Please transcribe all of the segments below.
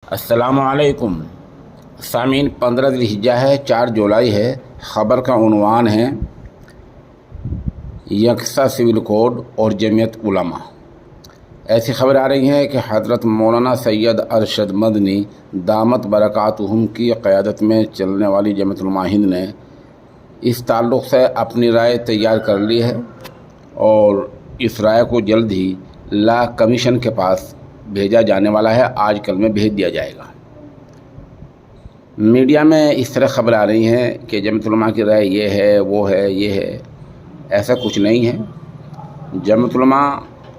अस्सलामु अलैकुम सामीन। 15 ज़िलहिज्जा है, 4 जुलाई है। ख़बर का उन्वान है यकसा सिविल कोड और जमीयत उलमा। ऐसी खबर आ रही है कि हज़रत मौलाना सैयद अरशद मदनी दामत बरकातुहुम की क़यादत में चलने वाली जमीयत उलमा हिंद ने इस ताल्लुक़ से अपनी राय तैयार कर ली है और इस राय को जल्द ही ला कमीशन के पास भेजा जाने वाला है। आज कल में भेज दिया जाएगा। मीडिया में इस तरह खबर आ रही है कि जमीयत उलमा की राय ये है, वो है, ये है। ऐसा कुछ नहीं है। जमीयत उलमा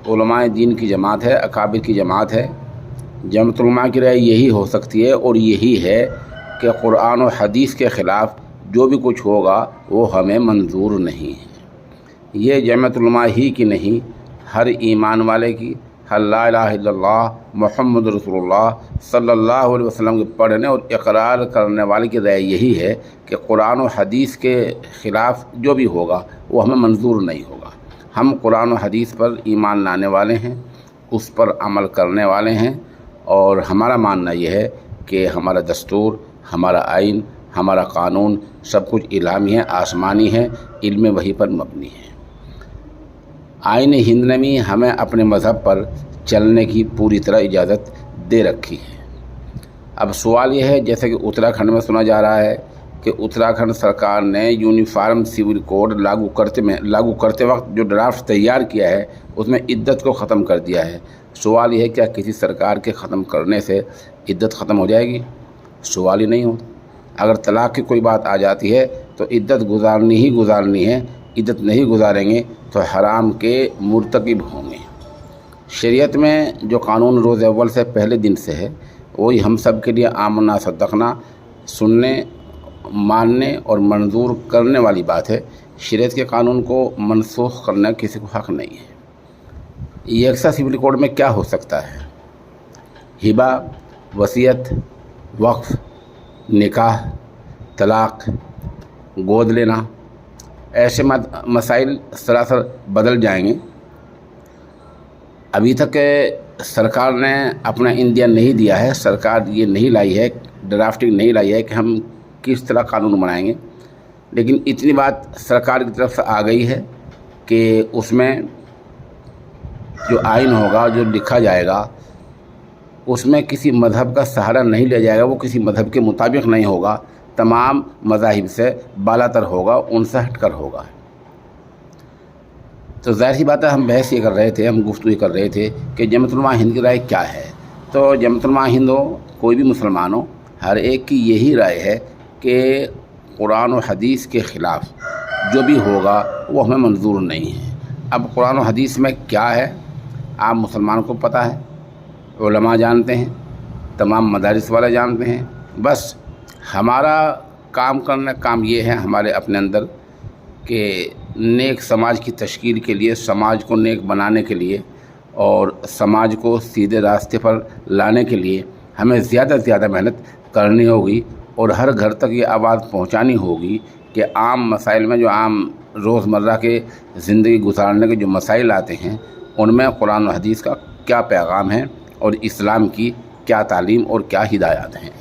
उलमाए दीन की जमात है, अकाबिर की जमात है। जमीयत उलमा की राय यही हो सकती है और यही है कि कुरान और हदीस के ख़िलाफ़ जो भी कुछ होगा वो हमें मंजूर नहीं है। ये जमीयत उलमा ही की नहीं, हर ईमान वाले की, हर ला इलाहा इल्लल्लाह मुहम्मद रसूलुल्लाह सल्लल्लाहु अलैहि वसल्लम के पढ़ने और इकरार करने वाले की राय यही है कि कुरान और हदीस के ख़िलाफ़ जो भी होगा वो हमें मंजूर नहीं होगा। हम कुरान और हदीस पर ईमान लाने वाले हैं, उस पर अमल करने वाले हैं और हमारा मानना यह है कि हमारा दस्तूर, हमारा आइन, हमारा कानून सब कुछ इलामी है, आसमानी है, इल्म वही पर मबनी है। आइन हिंद ने भी हमें अपने मज़हब पर चलने की पूरी तरह इजाज़त दे रखी है। अब सवाल यह है, जैसे कि उत्तराखंड में सुना जा रहा है कि उत्तराखंड सरकार ने यूनिफॉर्म सिविल कोड लागू करते वक्त जो ड्राफ्ट तैयार किया है उसमें इद्दत को ख़त्म कर दिया है। सवाल यह है, क्या किसी सरकार के ख़त्म करने से इद्दत ख़त्म हो जाएगी? सवाल ही नहीं होता। अगर तलाक़ की कोई बात आ जाती है तो इद्दत गुजारनी ही गुजारनी है। इद्दत नहीं गुजारेंगे तो हराम के मुर्तकिब होंगे। शरीयत में जो कानून रोज़ अव्वल से पहले दिन से है वही हम सब के लिए आमना सद्दक़ना, सुनने, मानने और मंजूर करने वाली बात है। शरीयत के कानून को मनसूख करना किसी को हक़ नहीं है। यकसा सिविल कोड में क्या हो सकता है? हिबा, वसीयत, वक्फ, निकाह, तलाक़, गोद लेना, ऐसे मसाइल सरासर बदल जाएंगे। अभी तक सरकार ने अपना इंदिया नहीं दिया है, सरकार ये नहीं लाई है, ड्राफ्टिंग नहीं लाई है कि हम किस तरह कानून बनाएंगे। लेकिन इतनी बात सरकार की तरफ से आ गई है कि उसमें जो आइन होगा, जो लिखा जाएगा, उसमें किसी मज़हब का सहारा नहीं लिया जाएगा, वो किसी मज़हब के मुताबिक नहीं होगा, तमाम मज़ाहिब से बालातर होगा, उनसे हटकर होगा। तो ज़ाहिर सी बात है, हम बहस ये कर रहे थे, हम गुफ्तगू कर रहे थे कि जमीयत उलमा हिंद की राय क्या है। तो जमीयत उलमा हिंद हो, कोई भी मुसलमान हो, हर एक की यही राय है कि कुरान और हदीस के ख़िलाफ़ जो भी होगा वो हमें मंजूर नहीं है। अब कुरान और हदीस में क्या है आम मुसलमान को पता है, उलमा जानते हैं, तमाम मदारिस वाले जानते हैं। बस हमारा काम ये है हमारे अपने अंदर कि नेक समाज की तश्कील के लिए, समाज को नेक बनाने के लिए और समाज को सीधे रास्ते पर लाने के लिए हमें ज़्यादा से ज़्यादा मेहनत करनी होगी और हर घर तक ये आवाज़ पहुंचानी होगी कि आम मसाइल में, जो आम रोज़मर्रा के ज़िंदगी गुजारने के जो मसाइल आते हैं, उनमें कुरान और हदीस का क्या पैगाम है और इस्लाम की क्या तालीम और क्या हिदायत हैं।